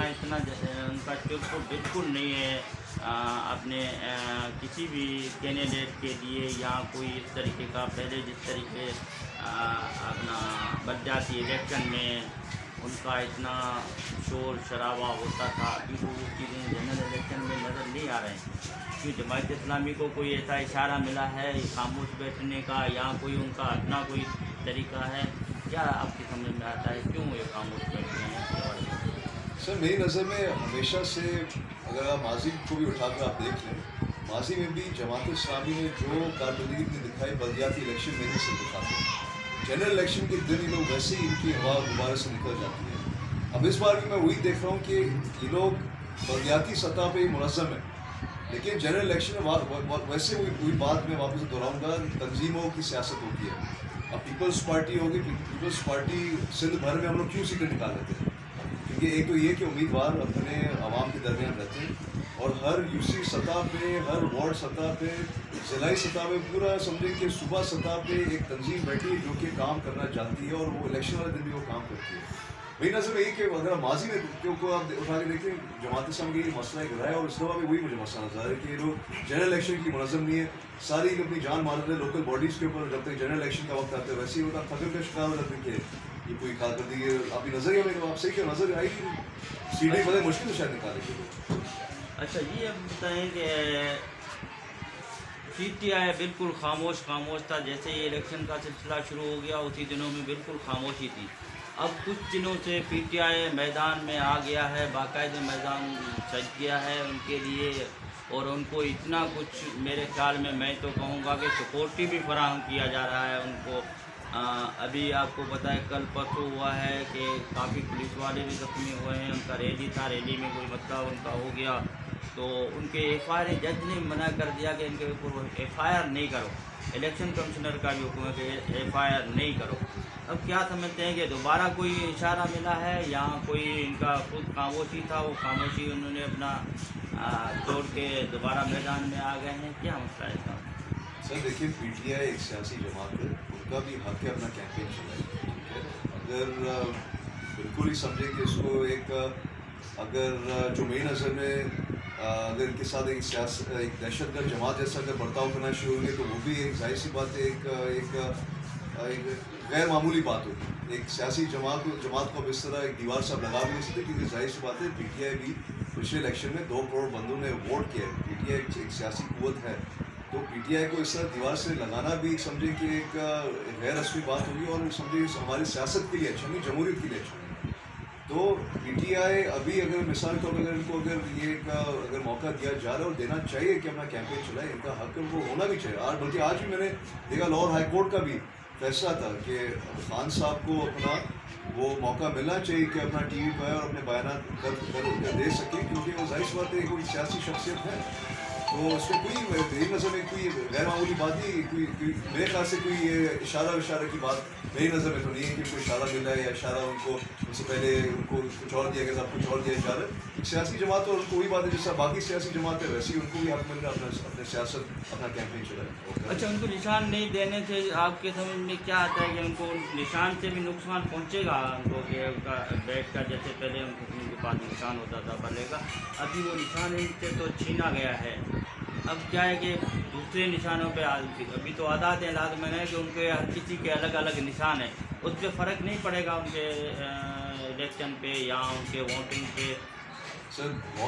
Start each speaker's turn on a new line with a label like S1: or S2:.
S1: इतना उनका चुप बिल्कुल नहीं है अपने किसी भी कैंडिडेट के लिए या कोई इस तरीके का पहले जिस तरीके अपना बलदियाती इलेक्शन में उनका इतना शोर शराबा होता था, अभी वो चीज़ें जनरल इलेक्शन में नज़र नहीं आ रहे हैं। कि जमात इस्लामी को कोई ऐसा इशारा मिला है खामोश बैठने का या कोई उनका अपना कोई तरीका है, क्या आपकी समझ में आता है क्यों ये खामोश बैठते हैं?
S2: सर मेरी नज़र में हमेशा से अगर आप माजी को भी उठाकर आप देख लें, माजी में भी जमात इस्लामी ने जो कारकर्दगी दिखाई बलदियाती इलेक्शन में ही से दिखाते हैं। जनरल इलेक्शन के दिन ये लोग वैसे ही इनकी हवा गुब्बारे से निकल जाती है। अब इस बार भी मैं वही देख रहा हूँ कि ये लोग बलदियाती सतह पे मुनज़्ज़म है, लेकिन जनरल इलेक्शन में वैसे वही बात मैं वापस दोहराऊँगा, तंजीमों की सियासत होती है। अब पीपल्स पार्टी होगी, पीपल्स पार्टी सिंध भर में हम लोग क्यों सीटें निकाल लेते हैं? क्योंकि एक तो ये कि उम्मीदवार अपने आवाम के दरमियान रहते हैं और हर यूसी सतह पे, हर वार्ड सतह पे, ज़िलाई सतह पे, पूरा समझें कि सूबा सतह पे एक तंजीम बैठी है जो कि काम करना चाहती है और वो इलेक्शन वाले दिन भी वो काम करती है। मेरी नज़र में ये कि अगर माजी में को आप उठा के देखें, जमात इस्लामी का मसला एक रहा है और इस दफ़ा भी वही मुझे मसला नजर आ रहा है कि ये लोग जनरल इलेक्शन की मुनज़्ज़म नहीं है, सारी अपनी जान मार रहे हैं लोकल बॉडीज़ के ऊपर। जब तक जनरल इलेक्शन का वक्त आता है वैसे ही होता फजल का शिकार हो जाते हैं कि ये कोई कारकर्दगी आपकी नज़रिए में आप सही क्यों नज़र आई कि सीटें बड़े मुश्किल से शायद निकालेंगे।
S1: अच्छा ये अब बताएं कि PTI बिल्कुल खामोश था, जैसे ये इलेक्शन का सिलसिला शुरू हो गया उसी दिनों में बिल्कुल खामोशी थी। अब कुछ दिनों से PTI मैदान में आ गया है, बाकायदे मैदान सज गया है उनके लिए और उनको इतना कुछ मेरे ख्याल में मैं तो कहूँगा कि सिक्योरिटी भी फराहम किया जा रहा है उनको। अभी आपको पता है कल परसों हुआ है कि काफ़ी पुलिस वाले भी जख्मी हुए हैं, उनका रैली था, रैली में कोई मसला उनका हो गया तो उनके FIR जज ने मना कर दिया कि इनके ऊपर FIR नहीं करो। इलेक्शन कमिश्नर का भी हुक्म है कि FIR नहीं करो। अब क्या समझते हैं कि दोबारा कोई इशारा मिला है या कोई इनका खुद खामोशी था, वो खामोशी उन्होंने अपना तोड़ के दोबारा मैदान में आ गए हैं, क्या मसला है इसका?
S2: सर देखिए, PTI एक सियासी जमात है, उनका भी हक है अपना कैंपेन चलाए, ठीक है। अगर बिल्कुल ही समझे कि इसको एक अगर जो मेरी नज़र में अगर इनके साथ एक दहशतगर्द जमात जैसा अगर बर्ताव करना शुरू होंगे तो वो भी एक जाहिर सी बात है, एक गैर मामूली बात होगी। एक सियासी जमात को इस तरह एक दीवार से आप लगा भी नहीं सकते, क्योंकि जाहिर सी बात है PTI भी पिछले इलेक्शन में 2 करोड़ बंदों ने वोट किया है। PTI एक सियासी कुव्वत है, तो PTI को इस तरह दीवार से लगाना भी समझे कि एक गैर रस्मी बात होगी और समझे हमारी सियासत के लिए अच्छा नहीं, जमहूरियत के लिए अच्छा नहीं। तो PTI अभी अगर मिसाल के तौर पर इनको अगर मौका दिया जा रहा है और देना चाहिए कि अपना कैंपेन चलाए, इनका हक है, वो होना भी चाहिए। बल्कि आज भी मैंने देखा लाहौर हाई कोर्ट का भी फैसला था कि खान साहब को अपना वो मौका मिलना चाहिए कि अपना TV पर और अपने बयान कर दे सके, क्योंकि वो जाहिर सी बात है कोई सियासी शख्सियत है, तो उसमें कोई मेरी नज़र में कोई गैर मामूली बात नहीं, कोई मेरे ख्याल से कोई ये इशारा की बात मेरी नज़र में तो नहीं है कि कोई इशारा मिला है या इशारा उनको उससे पहले उनको कुछ और दिया गया था, कुछ और दिया जा रहा है। एक सियासी जमात और उनको वही बात है जैसा बाकी सियासी जमात है, वैसे ही उनको भी हक मिल रहा है अपने सियासत अपना कैंपेन चलाए।
S1: अच्छा, उनको निशान नहीं देने से आपके समझ में क्या आता है कि उनको निशान से भी नुकसान पहुँचेगा उनको, कि उनका बैठ का जैसे पहले उनके पास निशान होता था भले का, अभी वो निशान इनसे तो छीना गया है। अब क्या है कि दूसरे निशानों पे अभी तो आदात है लाद मैंने कि उनके हर किसी के अलग अलग निशान है, उस पर फ़र्क नहीं पड़ेगा उनके इलेक्शन पे या उनके वोटिंग पे?
S2: सर